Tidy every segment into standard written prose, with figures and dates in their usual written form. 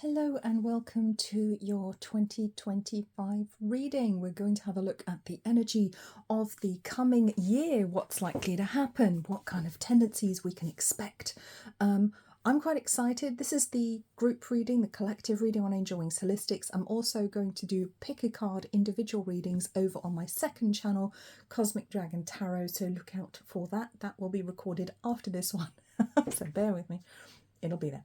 Hello and welcome to your 2025 reading. We're going to have a look at the energy of the coming year, what's likely to happen, what kind of tendencies we can expect. I'm quite excited. This is the group reading, the collective reading on Angel Wings Holistics. I'm also going to do pick a card individual readings over on my second channel, Cosmic Dragon Tarot, so look out for that. That will be recorded after this one, so bear with me. It'll be there.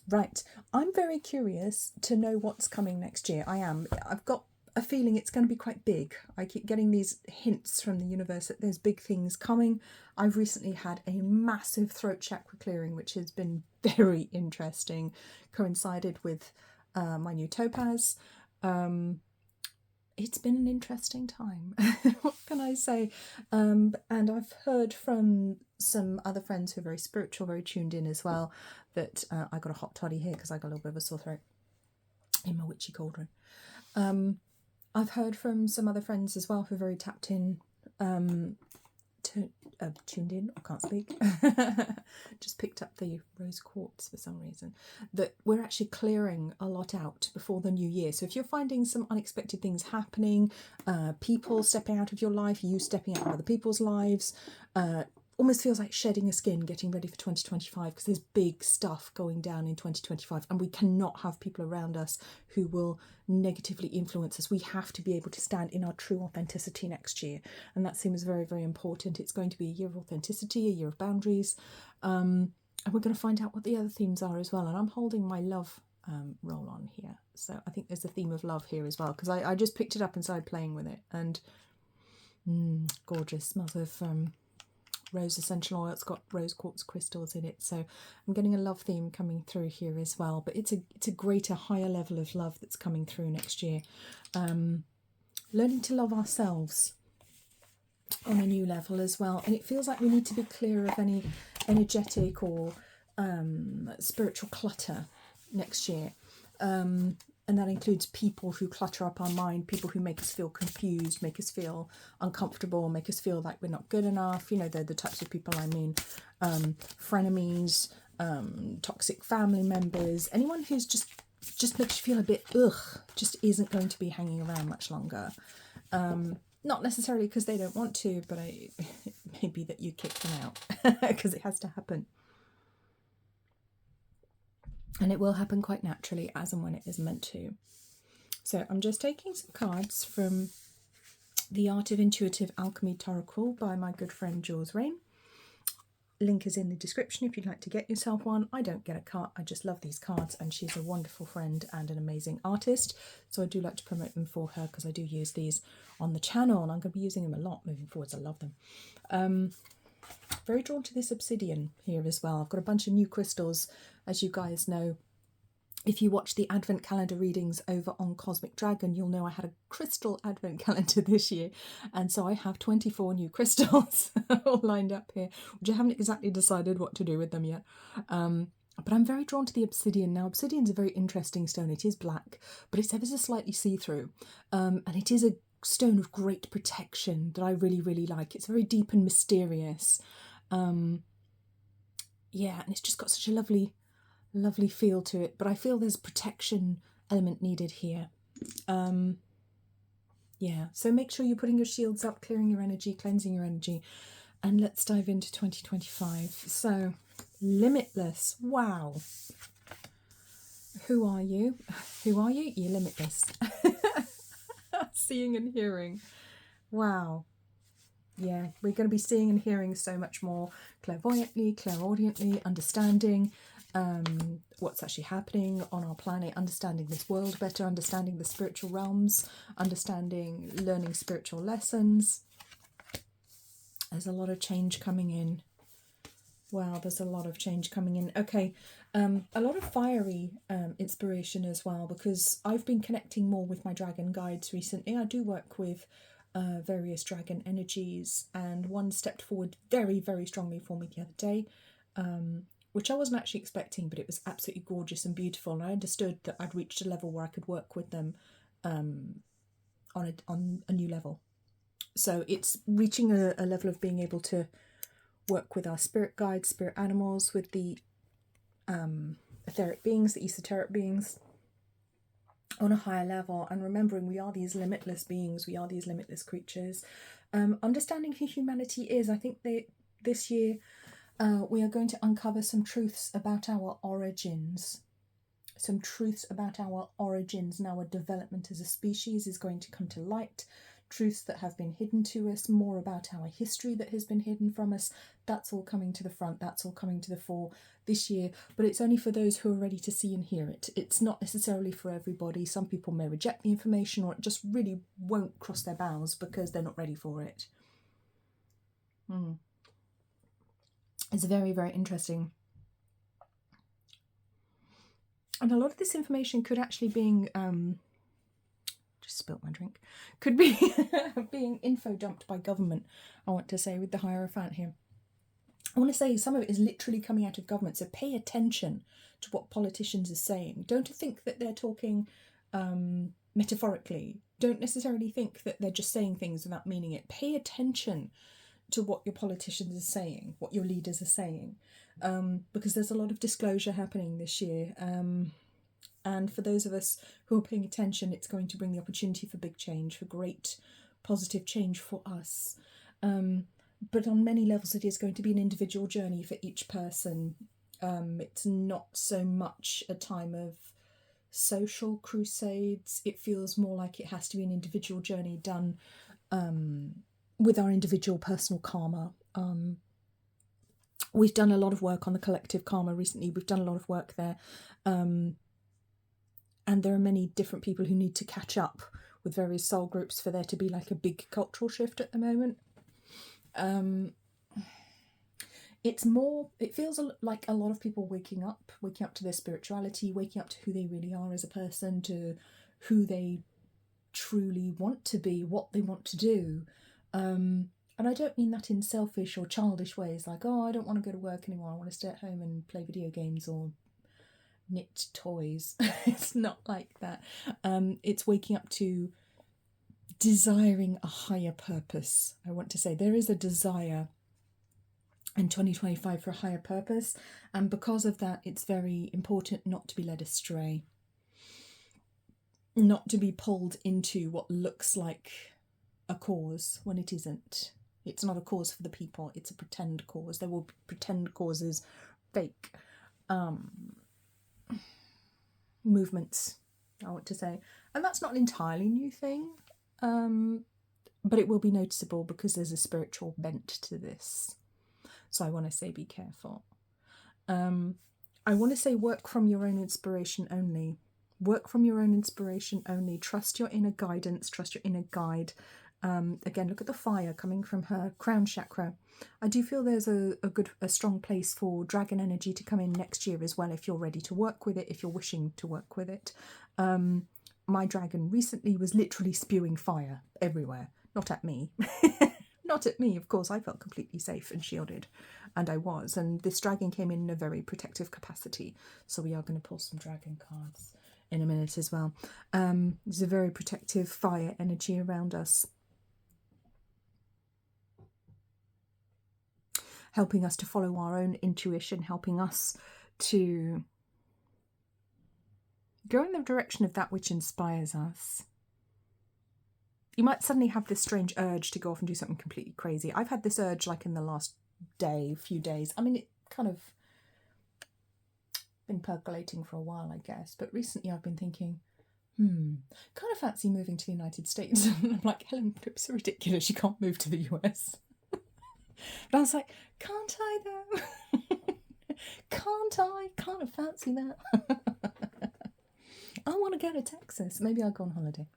Right, I'm very curious to know what's coming next year. I've got a feeling it's going to be quite big. I keep getting these hints from the universe that there's big things coming. I've recently had a massive throat chakra clearing, which has been very interesting, coincided with my new topaz. It's been an interesting time. What can I say? And I've heard from some other friends who are very spiritual, very tuned in as well, that I got a hot toddy here because I got a little bit of a sore throat in my witchy cauldron. I've heard from some other friends as well who are very tapped in, tuned in, I can't speak, just picked up the rose quartz for some reason, that we're actually clearing a lot out before the new year. So if you're finding some unexpected things happening, people stepping out of your life, you stepping out of other people's lives, almost feels like shedding a skin, getting ready for 2025, because there's big stuff going down in 2025 and we cannot have people around us who will negatively influence us. We have to be able to stand in our true authenticity next year, and that seems very, very important. It's going to be a year of authenticity, a year of boundaries, and we're going to find out what the other themes are as well. And I'm holding my love roll on here, so I think there's a theme of love here as well, because I just picked it up and started playing with it, and gorgeous. Smells of rose essential oil. It's got rose quartz crystals in it, so I'm getting a love theme coming through here as well. But it's a greater, higher level of love that's coming through next year. Learning to love ourselves on a new level as well, and it feels like we need to be clear of any energetic or spiritual clutter next year. And that includes people who clutter up our mind, people who make us feel confused, make us feel uncomfortable, make us feel like we're not good enough. You know, they're the types of people I mean. Frenemies, toxic family members, anyone who's just makes you feel a bit just isn't going to be hanging around much longer. Not necessarily because they don't want to, but it may be that you kick them out because it has to happen. And it will happen quite naturally as and when it is meant to. So I'm just taking some cards from The Art of Intuitive Alchemy Tarot by my good friend Jules Rain. Link is in the description if you'd like to get yourself one. I don't get a card, I just love these cards, and she's a wonderful friend and an amazing artist. So I do like to promote them for her because I do use these on the channel, and I'm going to be using them a lot moving forwards. I love them. Very drawn to this obsidian here as well. I've got a bunch of new crystals, as you guys know. If you watch the advent calendar readings over on Cosmic Dragon, you'll know I had a crystal advent calendar this year, and so I have 24 new crystals all lined up here, which I haven't exactly decided what to do with them yet. But I'm very drawn to the obsidian. Now, obsidian's a very interesting stone. It is black, but it's ever so slightly see-through, and it is a stone of great protection that I really, really like. It's very deep and mysterious. Yeah, and it's just got such a lovely feel to it, but I feel there's a protection element needed here. Yeah, so make sure you're putting your shields up, clearing your energy, cleansing your energy, and let's dive into 2025. So, limitless. Wow. Who are you? Who are you? You're limitless. Seeing and hearing. Wow. Yeah, we're going to be seeing and hearing so much more clairvoyantly, clairaudiently, understanding what's actually happening on our planet, understanding this world better, understanding the spiritual realms, learning spiritual lessons. There's a lot of change coming in. Wow, there's a lot of change coming in. Okay, a lot of fiery inspiration as well, because I've been connecting more with my dragon guides recently. I do work with various dragon energies, and one stepped forward very, very strongly for me the other day, which I wasn't actually expecting, but it was absolutely gorgeous and beautiful, and I understood that I'd reached a level where I could work with them on a new level. So it's reaching a level of being able to work with our spirit guides, spirit animals, with the etheric beings, the esoteric beings, on a higher level, and remembering we are these limitless beings, we are these limitless creatures. Understanding who humanity is. I think that this year we are going to uncover some truths about our origins. Some truths about our origins and our development as a species is going to come to light. Truths that have been hidden to us, more about our history that has been hidden from us. That's all coming to the front, that's all coming to the fore this year, but it's only for those who are ready to see and hear it. It's not necessarily for everybody. Some people may reject the information, or it just really won't cross their bows because they're not ready for it. It's very, very interesting. And a lot of this information could actually being just spilt my drink, could be being info dumped by government, I want to say, with the Hierophant here. I want to say some of it is literally coming out of government, so pay attention to what politicians are saying. Don't think that they're talking metaphorically. Don't necessarily think that they're just saying things without meaning it. Pay attention to what your politicians are saying, what your leaders are saying, because there's a lot of disclosure happening this year. And for those of us who are paying attention, it's going to bring the opportunity for big change, for great positive change for us. But on many levels, it is going to be an individual journey for each person. It's not so much a time of social crusades. It feels more like it has to be an individual journey done with our individual personal karma. We've done a lot of work on the collective karma recently. We've done a lot of work there. And there are many different people who need to catch up with various soul groups for there to be like a big cultural shift at the moment. It feels like a lot of people waking up to their spirituality, waking up to who they really are as a person, to who they truly want to be, what they want to do. And I don't mean that in selfish or childish ways, like, oh, I don't want to go to work anymore, I want to stay at home and play video games or knit toys. It's not like that. It's waking up to desiring a higher purpose. I want to say there is a desire in 2025 for a higher purpose, and because of that, it's very important not to be led astray, not to be pulled into what looks like a cause when it isn't. It's not a cause for the people, it's a pretend cause. There will be pretend causes, fake movements, I want to say, and that's not an entirely new thing, but it will be noticeable because there's a spiritual bent to this. So I want to say be careful. I want to say work from your own inspiration only. Work from your own inspiration only. Trust your inner guidance, trust your inner guide. Again, look at the fire coming from her crown chakra. I do feel there's a strong place for dragon energy to come in next year as well, if you're ready to work with it, if you're wishing to work with it. My dragon recently was literally spewing fire everywhere. Not at me. Not at me, of course. I felt completely safe and shielded, and I was. And this dragon came in a very protective capacity. So we are going to pull some dragon cards in a minute as well. There's a very protective fire energy around us, helping us to follow our own intuition, helping us to go in the direction of that which inspires us. You might suddenly have this strange urge to go off and do something completely crazy. I've had this urge like in the last few days. I mean, it kind of been percolating for a while, I guess. But recently I've been thinking, kind of fancy moving to the United States. And I'm like, Helen, it's so ridiculous. You can't move to the US. But I was like, can't I though? Can't I? Kind of fancy that. I want to go to Texas. Maybe I'll go on holiday.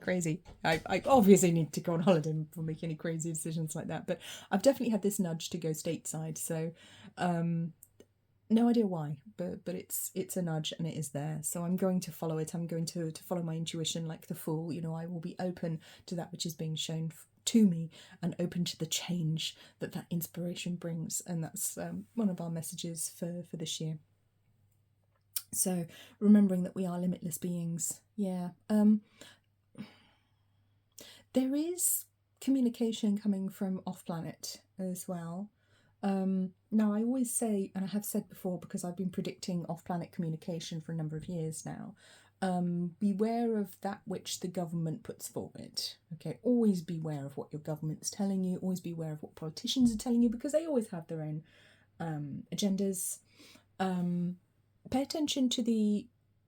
Crazy. I obviously need to go on holiday before making any crazy decisions like that. But I've definitely had this nudge to go stateside. So no idea why, but it's a nudge and it is there. So I'm going to follow it. I'm going to follow my intuition like the fool. You know, I will be open to that which is being shown to me and open to the change that inspiration brings. And that's one of our messages for this year. So remembering that we are limitless beings. Yeah. There is communication coming from off planet as well. Now, I always say, and I have said before because I've been predicting off-planet communication for a number of years now, beware of that which the government puts forward. Okay, always beware of what your government's telling you, always beware of what politicians are telling you, because they always have their own agendas. Pay attention to the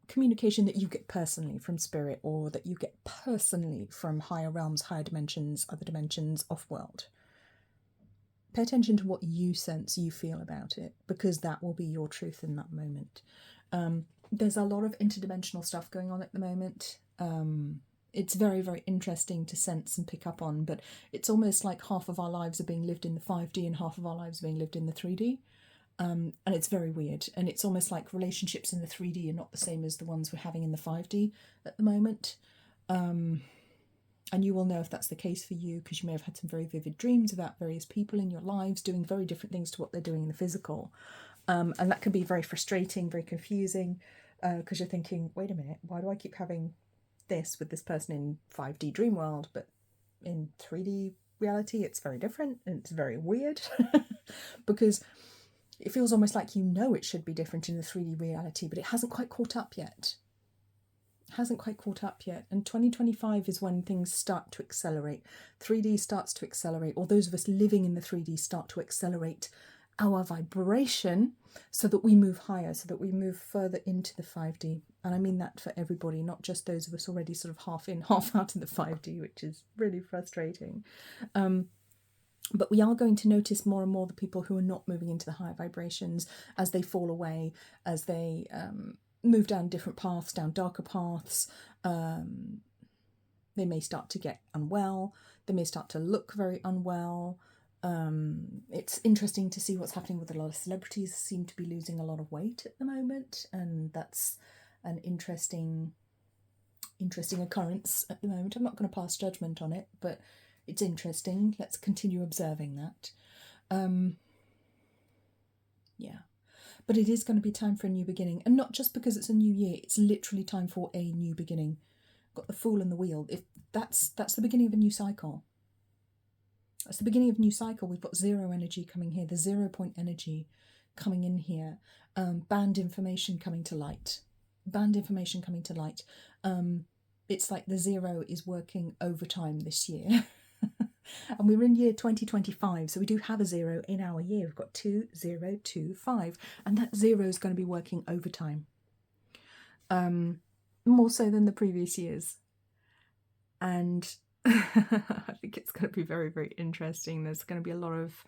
communication that you get personally from spirit, or that you get personally from higher realms, higher dimensions, other dimensions, off-world. Pay attention to what you sense, you feel about it, because that will be your truth in that moment. There's a lot of interdimensional stuff going on at the moment. It's very, very interesting to sense and pick up on, but it's almost like half of our lives are being lived in the 5D and half of our lives are being lived in the 3D. And it's very weird. And it's almost like relationships in the 3D are not the same as the ones we're having in the 5D at the moment. And you will know if that's the case for you, because you may have had some very vivid dreams about various people in your lives doing very different things to what they're doing in the physical. And that can be very frustrating, very confusing, because you're thinking, wait a minute, why do I keep having this with this person in 5D dream world, but in 3D reality it's very different, and it's very weird because it feels almost like it should be different in the 3D reality, but it hasn't quite caught up yet. And 2025 is when things start to accelerate. 3D starts to accelerate, or those of us living in the 3D start to accelerate our vibration so that we move higher, so that we move further into the 5D. And I mean that for everybody, not just those of us already sort of half in, half out in the 5D, which is really frustrating. But we are going to notice more and more the people who are not moving into the higher vibrations as they fall away, as they move down different paths, down darker paths. They may start to get unwell. They may start to look very unwell. It's interesting to see what's happening with a lot of celebrities. Seem to be losing a lot of weight at the moment, and that's an interesting occurrence at the moment. I'm not going to pass judgment on it, but it's interesting. Let's continue observing that. Yeah. But it is going to be time for a new beginning. And not just because it's a new year, it's literally time for a new beginning. Got the Fool and the Wheel. If that's the beginning of a new cycle. That's the beginning of a new cycle. We've got zero energy coming here. The 0 point energy coming in here. Banned information coming to light. It's like the 0 is working overtime this year. And we're in year 2025, so we do have a 0 in our year. We've got 2025, and that 0 is going to be working overtime, more so than the previous years. And I think it's going to be very, very interesting. There's going to be a lot of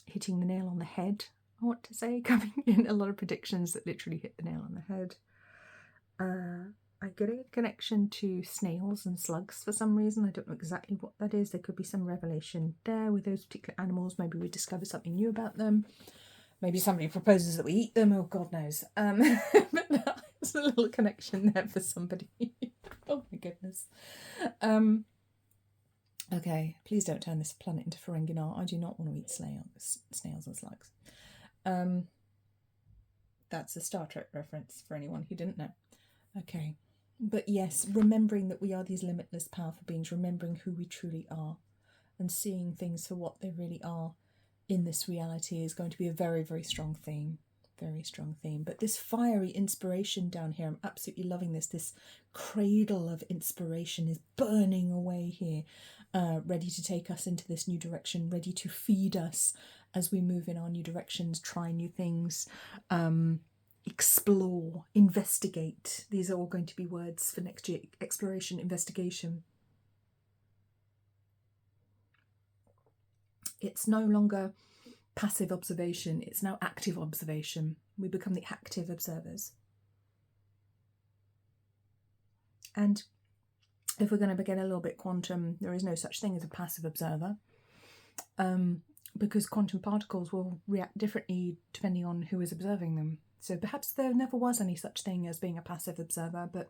hitting the nail on the head, I want to say, coming in. A lot of predictions that literally hit the nail on the head. I'm getting a connection to snails and slugs for some reason. I don't know exactly what that is. There could be some revelation there with those particular animals. Maybe we discover something new about them. Maybe somebody proposes that we eat them. Oh, God knows. But there's a little connection there for somebody. Oh, my goodness. Okay, please don't turn this planet into Ferenginar. I do not want to eat snails and slugs. That's a Star Trek reference for anyone who didn't know. Okay. But yes, remembering that we are these limitless, powerful beings, remembering who we truly are and seeing things for what they really are in this reality is going to be a very, very strong theme. Very strong theme. But this fiery inspiration down here, I'm absolutely loving this. This cradle of inspiration is burning away here, ready to take us into this new direction, ready to feed us as we move in our new directions, try new things, explore, investigate. These are all going to be words for next year. Exploration, investigation. It's no longer passive observation, it's now active observation. We become the active observers. And if we're going to get a little bit quantum, there is no such thing as a passive observer, because quantum particles will react differently depending on who is observing them. So perhaps there never was any such thing as being a passive observer, but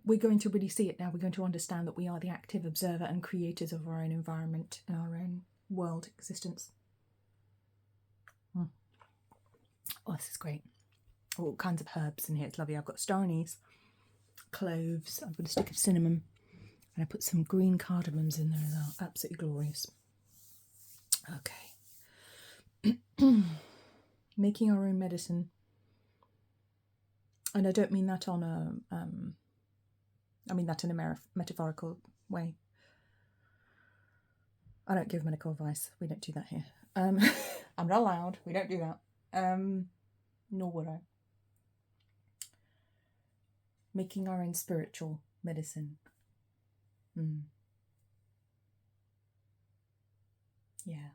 we're going to really see it now. We're going to understand that we are the active observer and creators of our own environment and our own world existence. Oh, this is great. All kinds of herbs in here. It's lovely. I've got star anise, cloves, I've got a stick of cinnamon, and I put some green cardamoms in there as well. Absolutely glorious. Okay. Making our own medicine. And I don't mean that on a, I mean that in a metaphorical way. I don't give medical advice. We don't do that here. I'm not allowed. We don't do that. Nor would I. Making our own spiritual medicine. Yeah.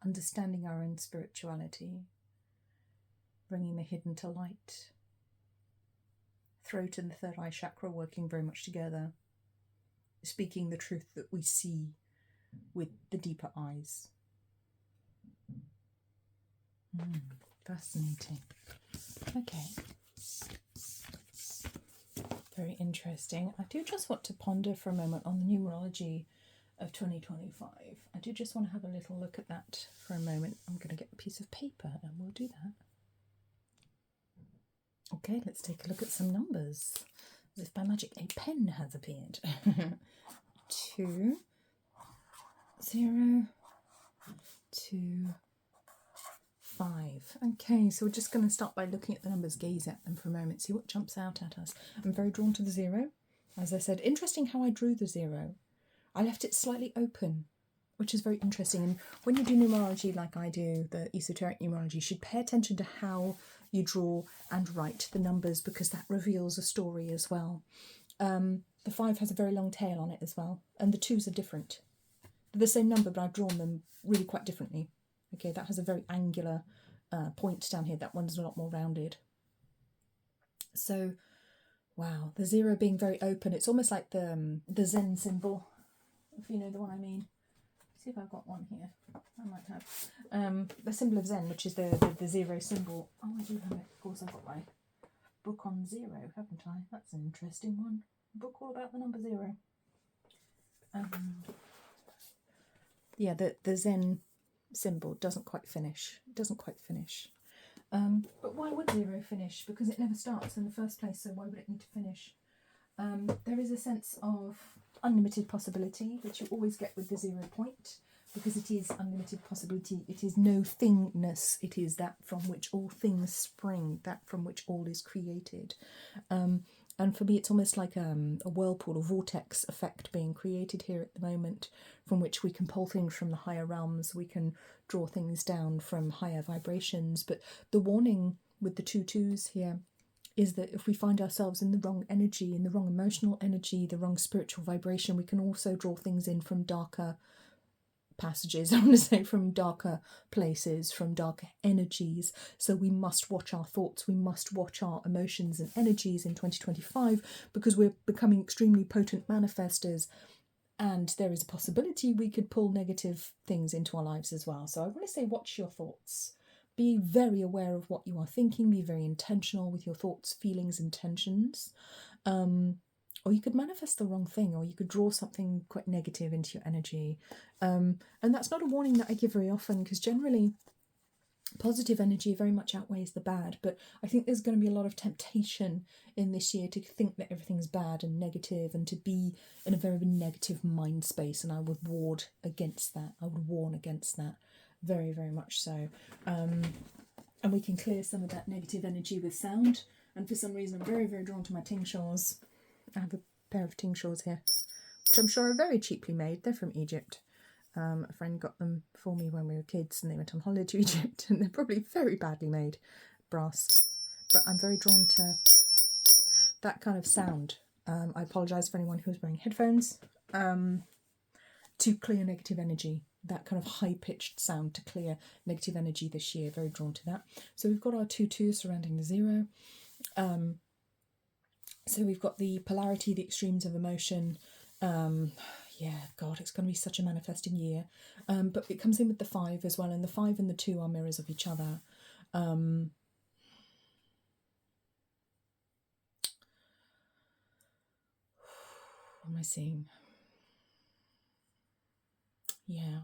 Understanding our own spirituality. Bringing the hidden to light. Throat and the third eye chakra working very much together. Speaking the truth that we see with the deeper eyes. Fascinating. Okay. Very interesting. I do just want to ponder for a moment on the numerology of 2025. I do just want to have a little look at that for a moment. I'm going to get a piece of paper and we'll do that. Okay, let's take a look at some numbers. As if by magic a pen has appeared. 2, 0, 2, 5. Okay, so we're just going to start by looking at the numbers, gaze at them for a moment, see what jumps out at us. I'm very drawn to the 0. As I said, interesting how I drew the 0. I left it slightly open, which is very interesting. And when you do numerology like I do, the esoteric numerology, you should pay attention to how you draw and write the numbers, because that reveals a story as well. The 5 has a very long tail on it as well, and the 2s are different. They're the same number, but I've drawn them really quite differently. Okay, that has a very angular point down here. That one's a lot more rounded. So, wow, the 0 being very open. It's almost like the Zen symbol, if you know the one I mean. Let's see if I've got one here. I might have. The symbol of Zen, which is the 0 symbol. Oh, I do have it. Of course, I've got my book on 0, haven't I? That's an interesting one. A book all about the number 0. Yeah, the Zen symbol doesn't quite finish. It doesn't quite finish. But why would 0 finish? Because it never starts in the first place, so why would it need to finish? There is a sense of unlimited possibility, which you always get with the 0 point, because it is unlimited possibility. It is no thingness. It is that from which all things spring, that from which all is created. And for me, it's almost like a whirlpool, a vortex effect being created here at the moment, from which we can pull things from the higher realms, we can draw things down from higher vibrations. But the warning with the 2 2s here is that if we find ourselves in the wrong energy, in the wrong emotional energy, the wrong spiritual vibration, we can also draw things in from darker passages, I want to say, from darker places, from darker energies. So we must watch our thoughts, we must watch our emotions and energies in 2025, because we're becoming extremely potent manifestors, and there is a possibility we could pull negative things into our lives as well. So I want to say, watch your thoughts. Be very aware of what you are thinking, be very intentional with your thoughts, feelings, intentions. Or you could manifest the wrong thing, or you could draw something quite negative into your energy. And that's not a warning that I give very often, because generally positive energy very much outweighs the bad. But I think there's going to be a lot of temptation in this year to think that everything's bad and negative, and to be in a very negative mind space. And I would ward against that. I would warn against that. Very, very much so. And we can clear some of that negative energy with sound. And for some reason, I'm very, very drawn to my tinctures. I have a pair of tinctures here, which I'm sure are very cheaply made. They're from Egypt. A friend got them for me when we were kids, and they went on holiday to Egypt, and they're probably very badly made, brass. But I'm very drawn to that kind of sound. I apologise for anyone who's wearing headphones. To clear negative energy, that kind of high-pitched sound to clear negative energy this year. Very drawn to that. So we've got our 2 2s surrounding the 0. So we've got the polarity, the extremes of emotion. Yeah, God, it's going to be such a manifesting year. But it comes in with the 5 as well, and the 5 and the 2 are mirrors of each other. What am I seeing? Yeah.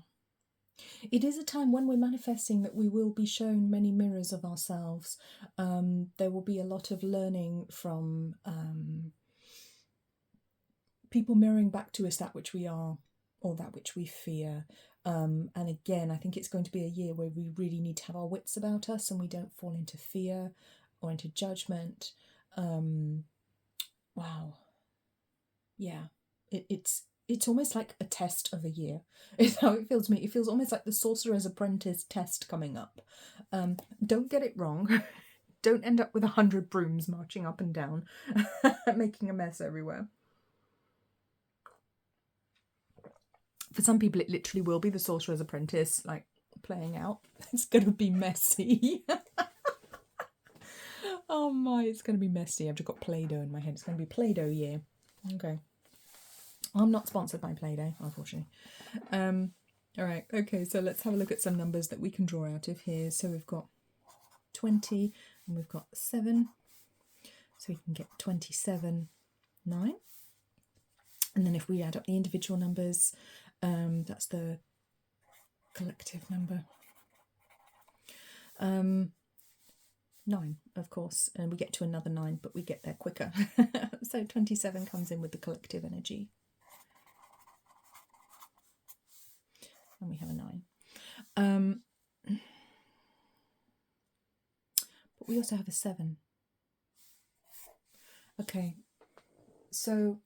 It is a time when we're manifesting that we will be shown many mirrors of ourselves. There will be a lot of learning from people mirroring back to us that which we are, or that which we fear. And again, I think it's going to be a year where we really need to have our wits about us and we don't fall into fear or into judgment. Wow. Yeah. It's almost like a test of a year, is how it feels to me. It feels almost like the Sorcerer's Apprentice test coming up. Don't get it wrong. Don't end up with 100 brooms marching up and down, making a mess everywhere. For some people, it literally will be the Sorcerer's Apprentice, like, playing out. It's going to be messy. Oh my, it's going to be messy. I've just got Play-Doh in my head. It's going to be Play-Doh year. Okay. I'm not sponsored by Play-Doh, unfortunately. All right, okay, so let's have a look at some numbers that we can draw out of here. So we've got 20 and we've got 7. So we can get 27, 9. And then if we add up the individual numbers, that's the collective number. 9, of course, and we get to another 9, but we get there quicker. So 27 comes in with the collective energy. And we have a 9. But we also have a 7. Okay, so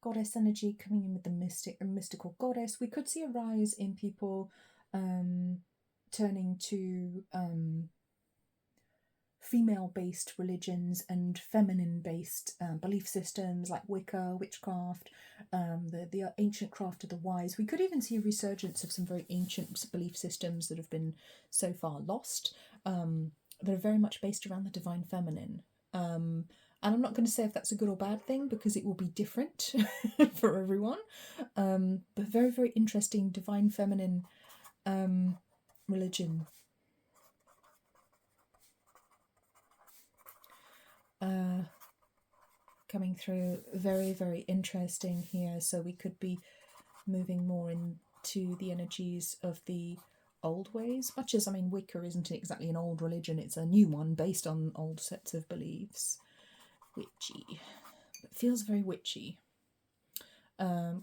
goddess energy coming in with the mystical goddess. We could see a rise in people turning to female-based religions and feminine-based belief systems like Wicca, witchcraft, the ancient craft of the wise. We could even see a resurgence of some very ancient belief systems that have been so far lost, that are very much based around the divine feminine. And I'm not going to say if that's a good or bad thing, because it will be different for everyone. But very, very interesting divine feminine religion. Coming through, very, very interesting here. So we could be moving more into the energies of the old ways, much as, I mean, Wicca isn't exactly an old religion, it's a new one based on old sets of beliefs. Witchy. It feels very witchy.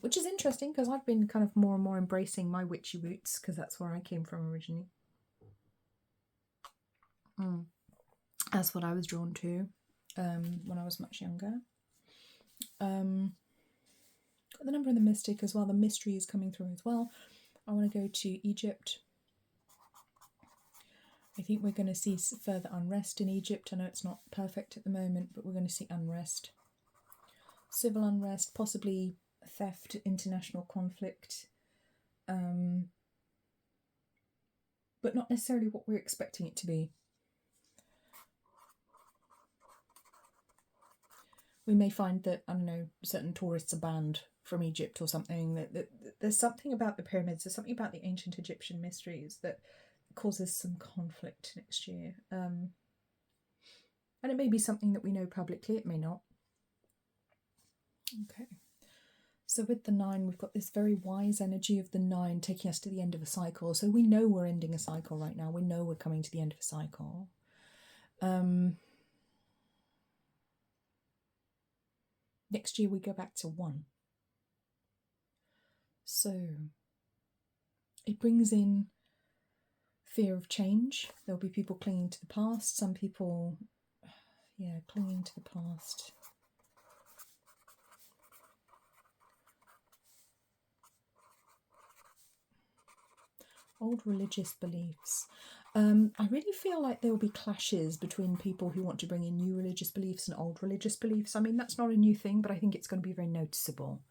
Which is interesting, because I've been kind of more and more embracing my witchy roots, because that's where I came from originally. That's what I was drawn to when I was much younger. Got the number of the mystic as well. The mystery is coming through as well. I want to go to Egypt. I think we're going to see further unrest in Egypt. I know it's not perfect at the moment, but we're going to see unrest. Civil unrest, possibly theft, international conflict. But not necessarily what we're expecting it to be. We may find that, I don't know, certain tourists are banned from Egypt or something. That there's something about the pyramids, there's something about the ancient Egyptian mysteries that causes some conflict next year. And it may be something that we know publicly, it may not. Okay. So with the 9, we've got this very wise energy of the 9 taking us to the end of a cycle. So we know we're ending a cycle right now. We know we're coming to the end of a cycle. Next year we go back to 1. So it brings in fear of change. There'll be people clinging to the past. Some people, clinging to the past. Old religious beliefs. I really feel like there will be clashes between people who want to bring in new religious beliefs and old religious beliefs. I mean, that's not a new thing, but I think it's going to be very noticeable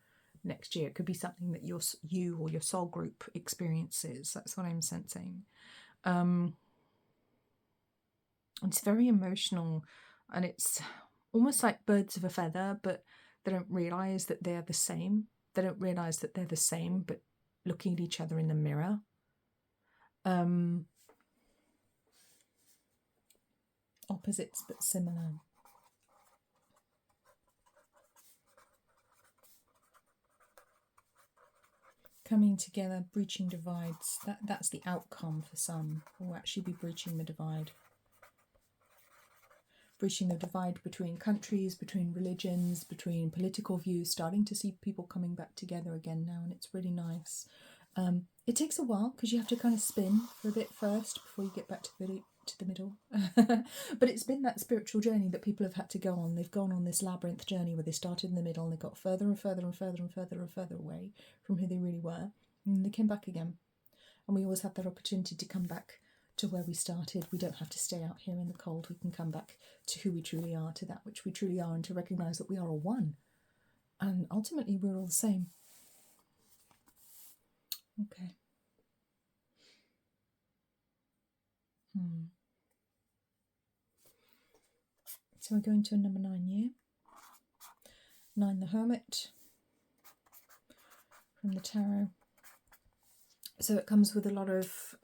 next year. It could be something that you or your soul group experiences. That's what I'm sensing. It's very emotional, and it's almost like birds of a feather, but they don't realise that they're the same. They don't realise that they're the same, but looking at each other in the mirror. Opposites but similar. Coming together, breaching divides. That's the outcome for some. We'll actually be breaching the divide. breaching the divide between countries, between religions, between political views, starting to see people coming back together again now, and it's really nice. It takes a while because you have to kind of spin for a bit first before you get back to the middle. But it's been that spiritual journey that people have had to go on. They've gone on this labyrinth journey where they started in the middle and they got further and further and further and further and further away from who they really were, and they came back again. And we always have that opportunity to come back to where we started. We don't have to stay out here in the cold. We can come back to who we truly are, to that which we truly are, and to recognise that we are all one. And ultimately, we're all the same. Okay. So we're going to a number 9 year. 9 the Hermit from the tarot. So it comes with a lot of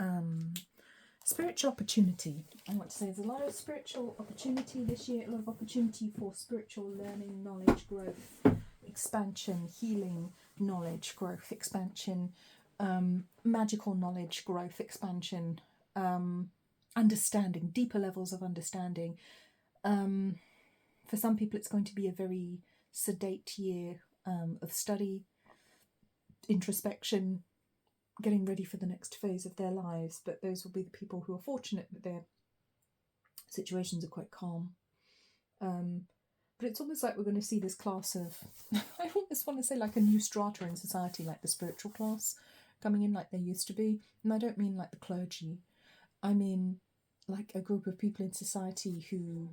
spiritual opportunity. I want to say there's a lot of spiritual opportunity this year, a lot of opportunity for spiritual learning, knowledge, growth, expansion, healing, knowledge, growth, expansion, magical knowledge, growth, expansion, understanding, deeper levels of understanding. For some people it's going to be a very sedate year of study, introspection, getting ready for the next phase of their lives, but those will be the people who are fortunate that their situations are quite calm. But it's almost like we're going to see this class of, I almost want to say like a new strata in society, like the spiritual class coming in like they used to be. And I don't mean like the clergy. I mean like a group of people in society who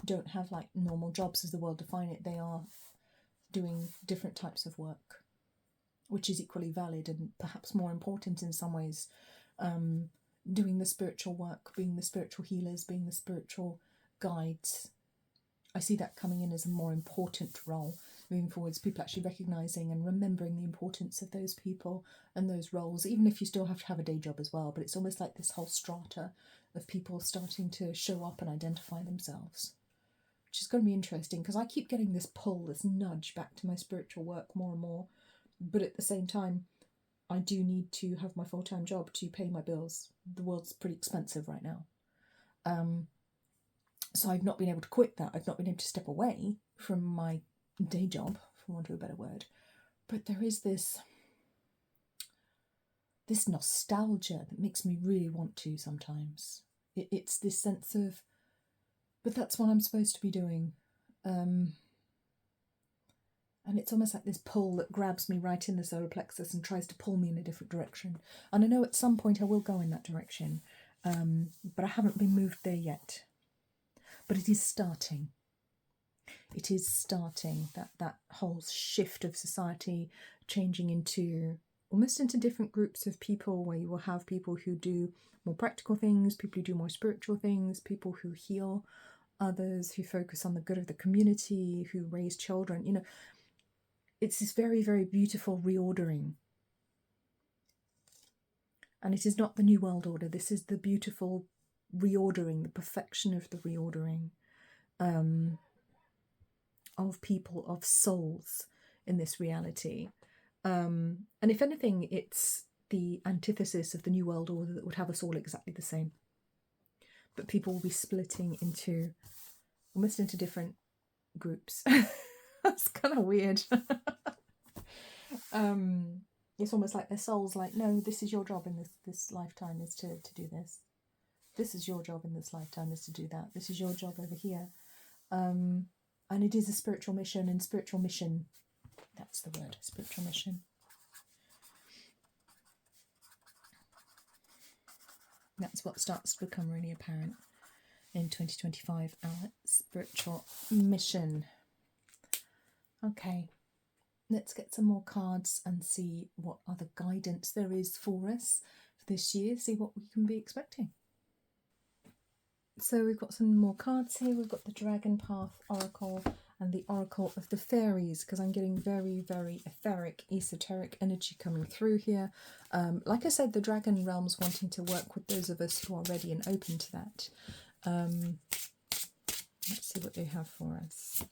don't have like normal jobs as the world define it. They are doing different types of work, which is equally valid and perhaps more important in some ways. Doing the spiritual work, being the spiritual healers, being the spiritual guides. I see that coming in as a more important role moving forwards. People actually recognising and remembering the importance of those people and those roles, even if you still have to have a day job as well. But it's almost like this whole strata of people starting to show up and identify themselves, which is going to be interesting because I keep getting this pull, this nudge back to my spiritual work more and more. But at the same time, I do need to have my full-time job to pay my bills. The world's pretty expensive right now. So I've not been able to quit that. I've not been able to step away from my day job, for want of a better word. But there is this nostalgia that makes me really want to sometimes. It's this sense of, but that's what I'm supposed to be doing. And it's almost like this pull that grabs me right in the solar plexus and tries to pull me in a different direction. And I know at some point I will go in that direction, but I haven't been moved there yet. But it is starting. It is starting, that whole shift of society changing into almost into different groups of people, where you will have people who do more practical things, people who do more spiritual things, people who heal others, who focus on the good of the community, who raise children. You know, it's this very, very beautiful reordering. And it is not the New World Order. This is the beautiful reordering, the perfection of the reordering of people, of souls in this reality. And if anything, it's the antithesis of the New World Order that would have us all exactly the same. But people will be splitting into, almost into different groups. That's kind of weird. It's almost like their soul's like, no, this is your job in this lifetime, is to do this. This is your job in this lifetime, is to do that. This is your job over here. And it is a spiritual mission, and spiritual mission, that's the word, spiritual mission. That's what starts to become really apparent in 2025, our spiritual mission. Okay, let's get some more cards and see what other guidance there is for us for this year, see what we can be expecting. So we've got some more cards here. We've got the Dragon Path Oracle and the Oracle of the Fairies, because I'm getting very, very etheric, esoteric energy coming through here. Like I said, the Dragon Realm's wanting to work with those of us who are ready and open to that. Let's see what they have for us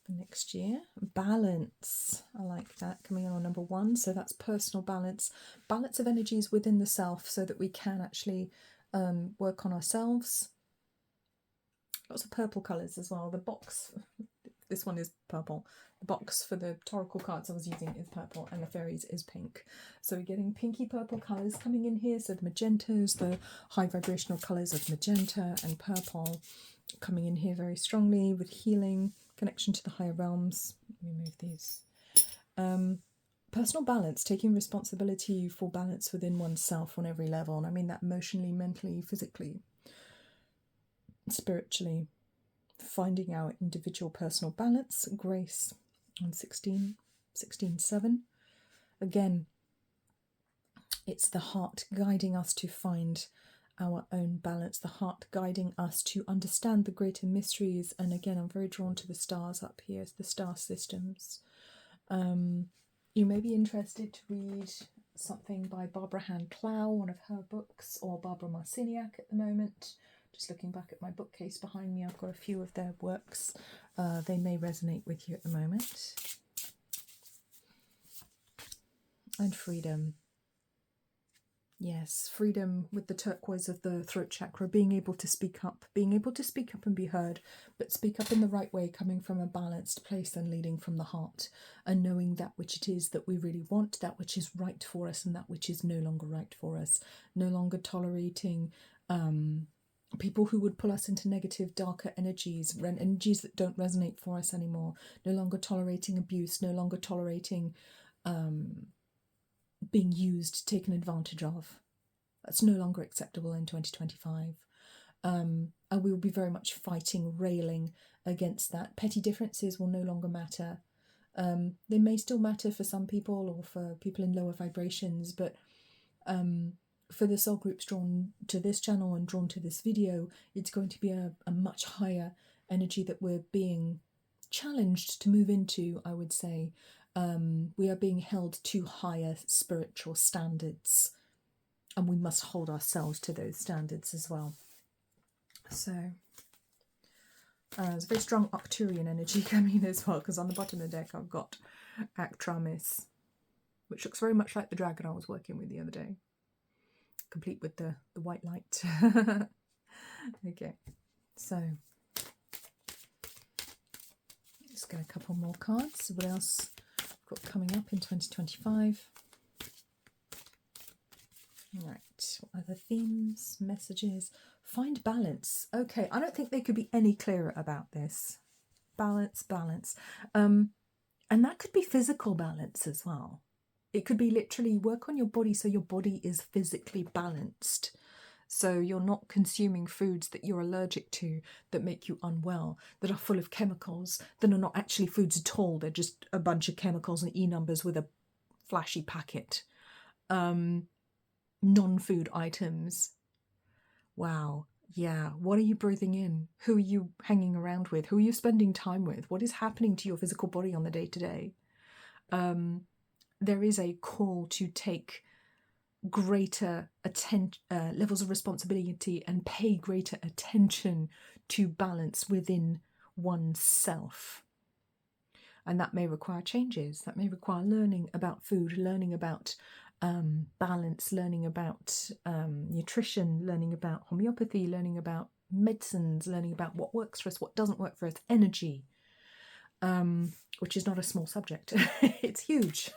for next year. Balance. I like that, coming in on number 1. So that's personal balance. Balance of energies within the self, so that we can actually work on ourselves, Lots of purple colours as well. The box, this one is purple. The box for the Toracle cards I was using is purple, and the fairies is pink. So we're getting pinky purple colours coming in here. So the magentas, the high vibrational colours of magenta and purple coming in here very strongly with healing, connection to the higher realms. Let me move these. Personal balance, taking responsibility for balance within oneself on every level. And I mean that emotionally, mentally, physically, spiritually. Finding our individual personal balance, grace on 16:7. Again, it's the heart guiding us to find our own balance, the heart guiding us to understand the greater mysteries. And again, I'm very drawn to the stars up here, the star systems. You may be interested to read something by Barbara Hand Clow, one of her books, or Barbara Marciniak at the moment. Just looking back at my bookcase behind me, I've got a few of their works. They may resonate with you at the moment. And freedom. Yes, freedom with the turquoise of the throat chakra, being able to speak up and be heard, but speak up in the right way, coming from a balanced place and leading from the heart, and knowing that which it is that we really want, that which is right for us, and that which is no longer right for us. No longer tolerating people who would pull us into negative, darker energies that don't resonate for us anymore. No longer tolerating abuse, no longer tolerating being used, taken advantage of. That's no longer acceptable in 2025. And we will be very much fighting, railing against that. Petty differences will no longer matter. They may still matter for some people or for people in lower vibrations, but for the soul groups drawn to this channel and drawn to this video, it's going to be a much higher energy that we're being challenged to move into, I would say. We are being held to higher spiritual standards, and we must hold ourselves to those standards as well. So there's a very strong Arcturian energy coming in as well, because on the bottom of the deck I've got Actramis, which looks very much like the dragon I was working with the other day, complete with the white light. Okay, so let's get a couple more cards. What else got coming up in 2025? Right, what other themes, messages? Find balance. Okay, I don't think they could be any clearer about this. Balance. And that could be physical balance as well. It could be literally work on your body so your body is physically balanced. So you're not consuming foods that you're allergic to, that make you unwell, that are full of chemicals, that are not actually foods at all. They're just a bunch of chemicals and e-numbers with a flashy packet. Non-food items. Wow. Yeah. What are you breathing in? Who are you hanging around with? Who are you spending time with? What is happening to your physical body on the day-to-day? There is a call to take greater levels of responsibility and pay greater attention to balance within oneself. And that may require changes. That may require learning about food, learning about balance, learning about nutrition, learning about homeopathy, learning about medicines, learning about what works for us, what doesn't work for us, energy, which is not a small subject. It's huge.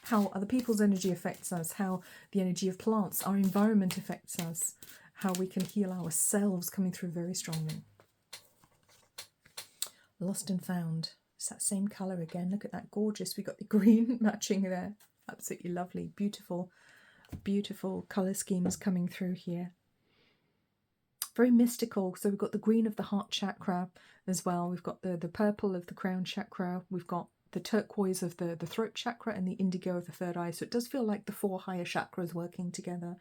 How other people's energy affects us, how the energy of plants, our environment affects us, how we can heal ourselves, coming through very strongly. Lost and found. It's that same colour again. Look at that, gorgeous. We got the green matching there. Absolutely lovely, beautiful, beautiful colour schemes coming through here. Very mystical. So we've got the green of the heart chakra as well. We've got the purple of the crown chakra. We've got the turquoise of the throat chakra and the indigo of the third eye. So it does feel like the 4 higher chakras working together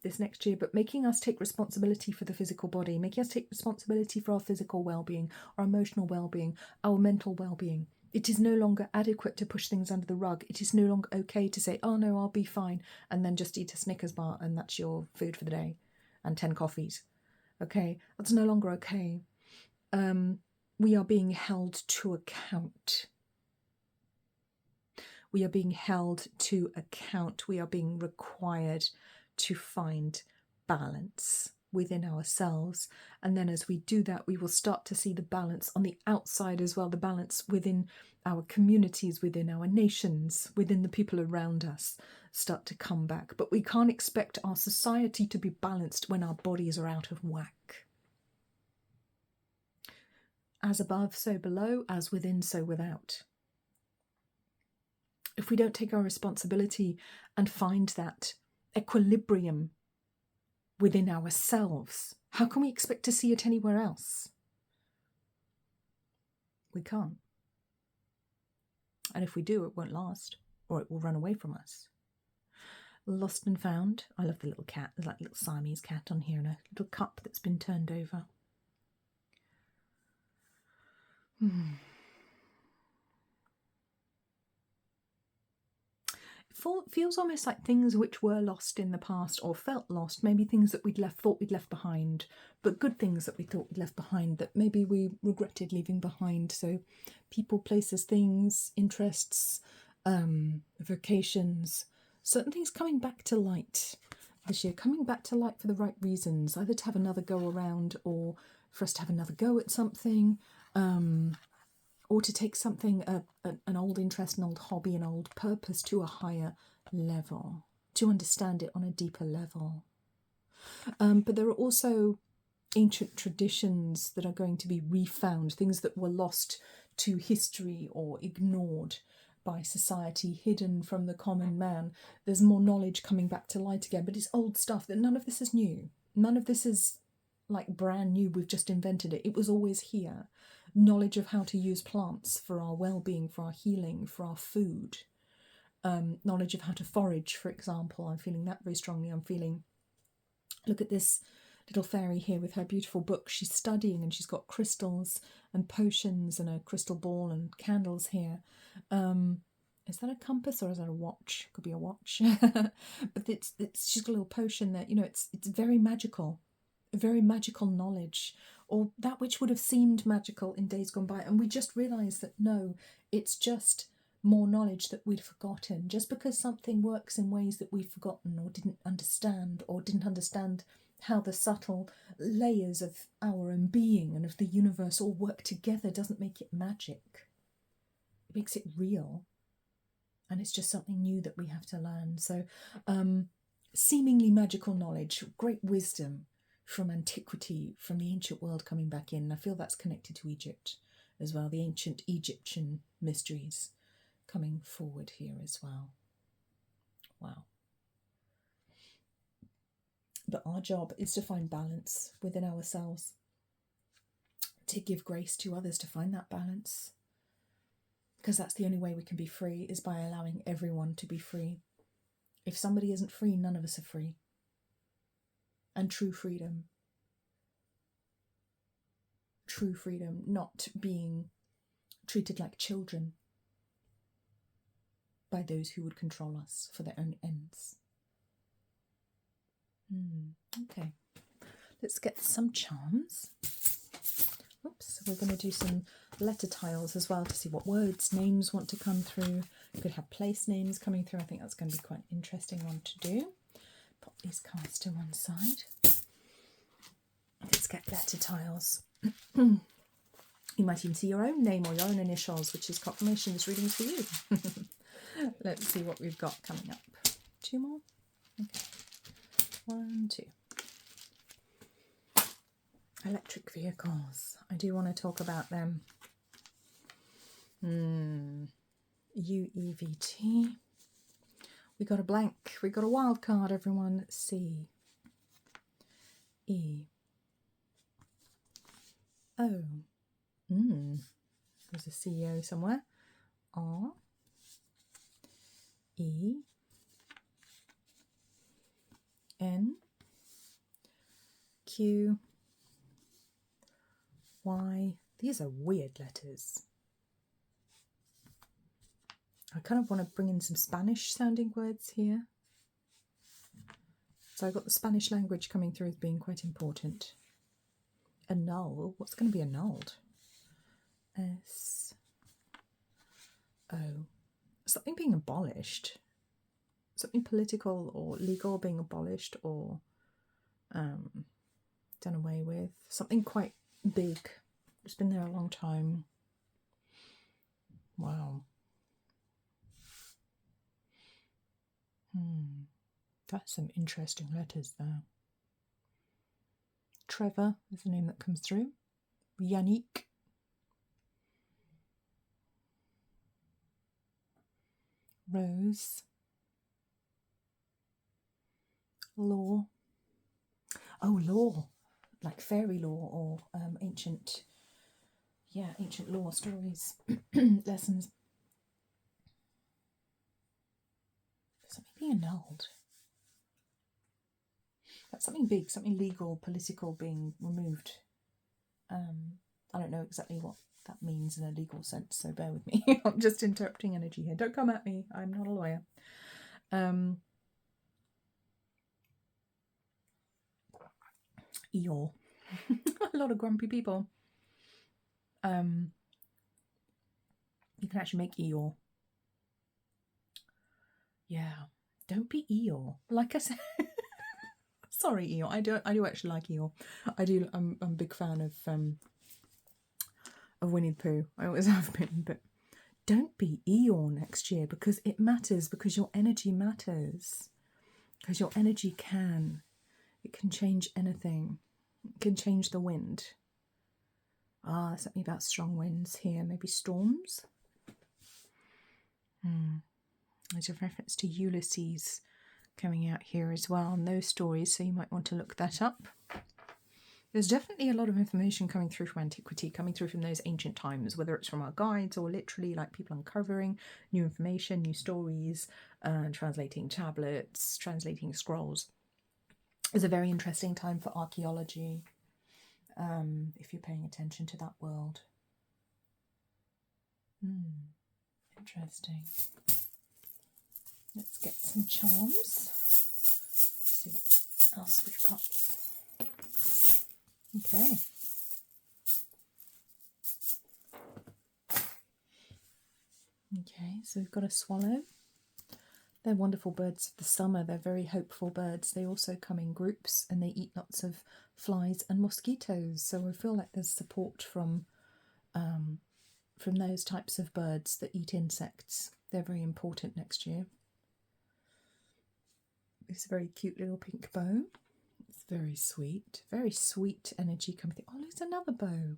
this next year, but making us take responsibility for the physical body, making us take responsibility for our physical well-being, our emotional well-being, our mental well-being. It is no longer adequate to push things under the rug. It is no longer okay to say, oh no, I'll be fine, and then just eat a Snickers bar and that's your food for the day, and 10 coffees. Okay, that's no longer okay. We are being held to account. We are being held to account. We are being required to find balance. within ourselves. And then as we do that, we will start to see the balance on the outside as well, the balance within our communities, within our nations, within the people around us start to come back. But we can't expect our society to be balanced when our bodies are out of whack. As above, so below, as within, so without. If we don't take our responsibility and find that equilibrium within ourselves, how can we expect to see it anywhere else? We can't. And if we do, it won't last, or it will run away from us. Lost and found. I love the little cat. There's like a little Siamese cat on here and a little cup that's been turned over. It feels almost like things which were lost in the past or felt lost, maybe things that thought we'd left behind, but good things that we thought we'd left behind that maybe we regretted leaving behind. So people, places, things, interests, vocations, certain things coming back to light this year, coming back to light for the right reasons, either to have another go around or for us to have another go at something, or to take something, an old interest, an old hobby, an old purpose to a higher level, to understand it on a deeper level. But there are also ancient traditions that are going to be refound, things that were lost to history or ignored by society, hidden from the common man. There's more knowledge coming back to light again, but it's old stuff. That none of this is new. None of this is like brand new, we've just invented it. It was always here. Knowledge of how to use plants for our well-being, for our healing, for our food. Knowledge of how to forage, for example. I'm feeling that very strongly. I'm feeling, look at this little fairy here with her beautiful book. She's studying and she's got crystals and potions and a crystal ball and candles here. Is that a compass or is that a watch? Could be a watch. But she's got a little potion that, it's very magical. Very magical knowledge, or that which would have seemed magical in days gone by, and we just realised that no, it's just more knowledge that we'd forgotten. Just because something works in ways that we've forgotten or didn't understand how the subtle layers of our own being and of the universe all work together doesn't make it magic. It makes it real, and it's just something new that we have to learn. So seemingly magical knowledge, great wisdom from antiquity, from the ancient world coming back in. I feel that's connected to Egypt as well, the ancient Egyptian mysteries coming forward here as well. Wow. But our job is to find balance within ourselves, to give grace to others to find that balance, because that's the only way we can be free, is by allowing everyone to be free. If somebody isn't free, none of us are free. And true freedom, not being treated like children by those who would control us for their own ends. Okay, let's get some charms. Oops, we're going to do some letter tiles as well to see what words, names want to come through. You could have place names coming through. I think that's going to be quite an interesting one to do. Pop these cards to one side. Let's get letter tiles. You might even see your own name or your own initials, which is confirmation this reading's for you. Let's see what we've got coming up. Two more? Okay. 1, 2. Electric vehicles. I do want to talk about them. UEVT. We got a blank. We got a wild card, everyone. C. E. O. There's a CEO somewhere. R. E. N. Q. Y. These are weird letters. I kind of want to bring in some Spanish sounding words here. So I've got the Spanish language coming through as being quite important. Annul. What's going to be annulled? S. O. Something being abolished. Something political or legal being abolished, or done away with. Something quite big. It's been there a long time. Wow. That's some interesting letters there. Trevor is the name that comes through. Yannick. Rose. Law. Oh, law. Like fairy law or ancient law stories, lessons. Something being annulled. That's something big, something legal, political being removed. I don't know exactly what that means in a legal sense, so bear with me. I'm just interpreting energy here. Don't come at me. I'm not a lawyer. Eeyore. A lot of grumpy people. You can actually make Eeyore. Yeah. Don't be Eeyore. Like I said. Sorry, Eeyore. I do actually like Eeyore. I'm a big fan of Winnie the Pooh. I always have been, but don't be Eeyore next year, because it matters, because your energy matters. Because your energy can change anything. It can change the wind. Something about strong winds here, maybe storms. There's a reference to Ulysses coming out here as well on those stories, so you might want to look that up. There's definitely a lot of information coming through from antiquity, coming through from those ancient times, whether it's from our guides or literally like people uncovering new information, new stories, translating tablets, translating scrolls. It's a very interesting time for archaeology, if you're paying attention to that world. Interesting. Let's get some charms. See what else we've got. Okay. Okay, so we've got a swallow. They're wonderful birds of the summer. They're very hopeful birds. They also come in groups and they eat lots of flies and mosquitoes. So I feel like there's support from those types of birds that eat insects. They're very important next year. It's a very cute little pink bow. It's very sweet energy coming through. Oh, there's another bow.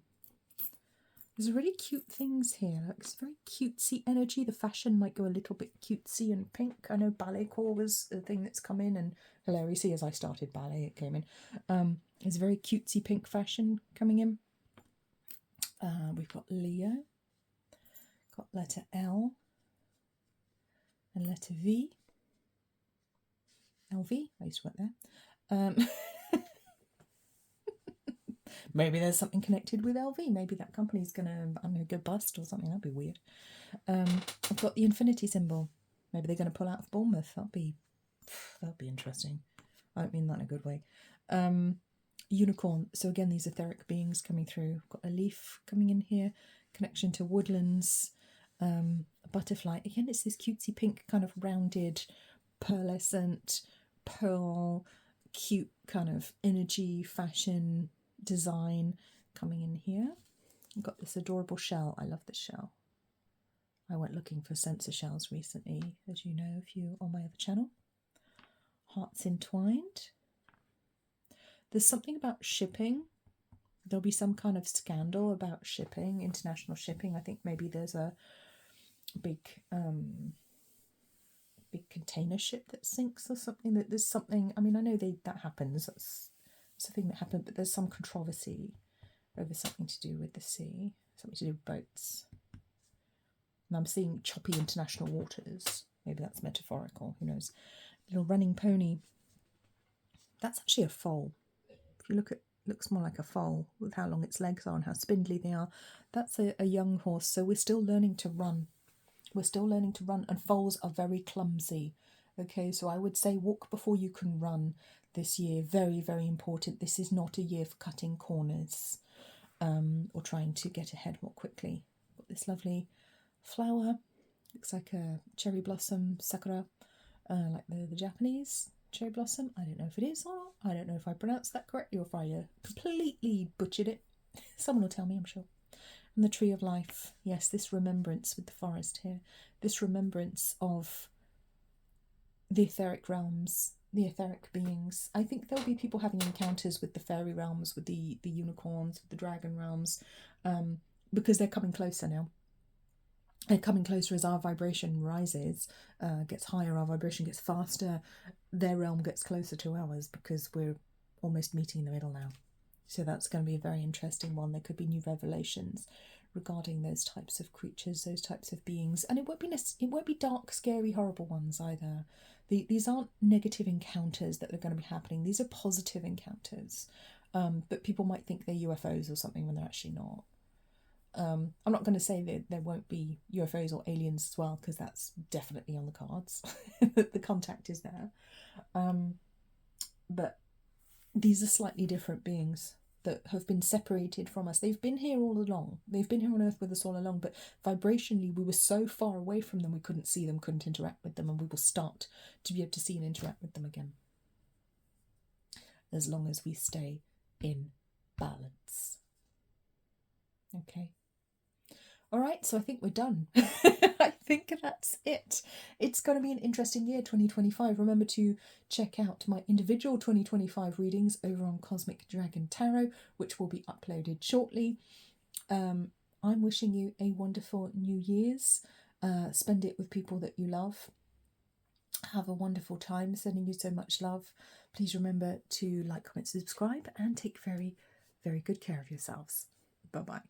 There's really cute things here. Like, it's very cutesy energy. The fashion might go a little bit cutesy and pink. I know ballet core was a thing that's come in, and hilariously, as I started ballet, it came in. There's very cutesy pink fashion coming in. We've got Leo. Got letter L and letter V. LV. I used to work there. Maybe there's something connected with LV. Maybe that company's gonna, I don't know, go bust or something. That'd be weird. I've got the infinity symbol. Maybe they're going to pull out of Bournemouth. That'd be interesting. I don't mean that in a good way. Unicorn. So again, these etheric beings coming through. Got a leaf coming in here. Connection to woodlands. A butterfly. Again, it's this cutesy pink kind of rounded, pearlescent, pearl, cute kind of energy, fashion, design coming in here. I've got this adorable shell. I love this shell. I went looking for sensor shells recently, as you know, if you're on my other channel. Hearts entwined. There's something about shipping. There'll be some kind of scandal about shipping, international shipping. I think maybe there's a big container ship that sinks or something. That there's something. I mean, I know that happens. That's something that happened, but there's some controversy over something to do with the sea, something to do with boats. And I'm seeing choppy international waters. Maybe that's metaphorical. Who knows? Little running pony. That's actually a foal. If you look at, looks more like a foal with how long its legs are and how spindly they are. That's a young horse. So we're still learning to run. We're still learning to run, and foals are very clumsy. Okay, so I would say walk before you can run this year. Very, very important. This is not a year for cutting corners or trying to get ahead more quickly. Got this lovely flower. Looks like a cherry blossom, sakura, like the Japanese. Cherry blossom. I don't know if it is or not. I don't know if I pronounced that correctly or if I completely butchered it. Someone will tell me, I'm sure. And the tree of life. Yes, this remembrance with the forest here. This remembrance of the etheric realms, the etheric beings. I think there'll be people having encounters with the fairy realms, with the unicorns, with the dragon realms, because they're coming closer now. They're coming closer as our vibration rises, gets higher, our vibration gets faster, their realm gets closer to ours because we're almost meeting in the middle now. So that's going to be a very interesting one. There could be new revelations regarding those types of creatures, those types of beings, and it won't be dark, scary, horrible ones either. These aren't negative encounters that are going to be happening. These are positive encounters, but people might think they're UFOs or something when they're actually not. I'm not going to say that there won't be UFOs or aliens as well, because that's definitely on the cards. The contact is there. But these are slightly different beings that have been separated from us. They've been here all along. They've been here on Earth with us all along, but vibrationally we were so far away from them we couldn't see them, couldn't interact with them, and we will start to be able to see and interact with them again. As long as we stay in balance. Okay. All right, so I think we're done. I think that's it. It's going to be an interesting year, 2025. Remember to check out my individual 2025 readings over on Cosmic Dragon Tarot, which will be uploaded shortly. I'm wishing you a wonderful New Year's. Spend it with people that you love. Have a wonderful time. Sending you so much love. Please remember to like, comment, subscribe, and take very, very good care of yourselves. Bye-bye.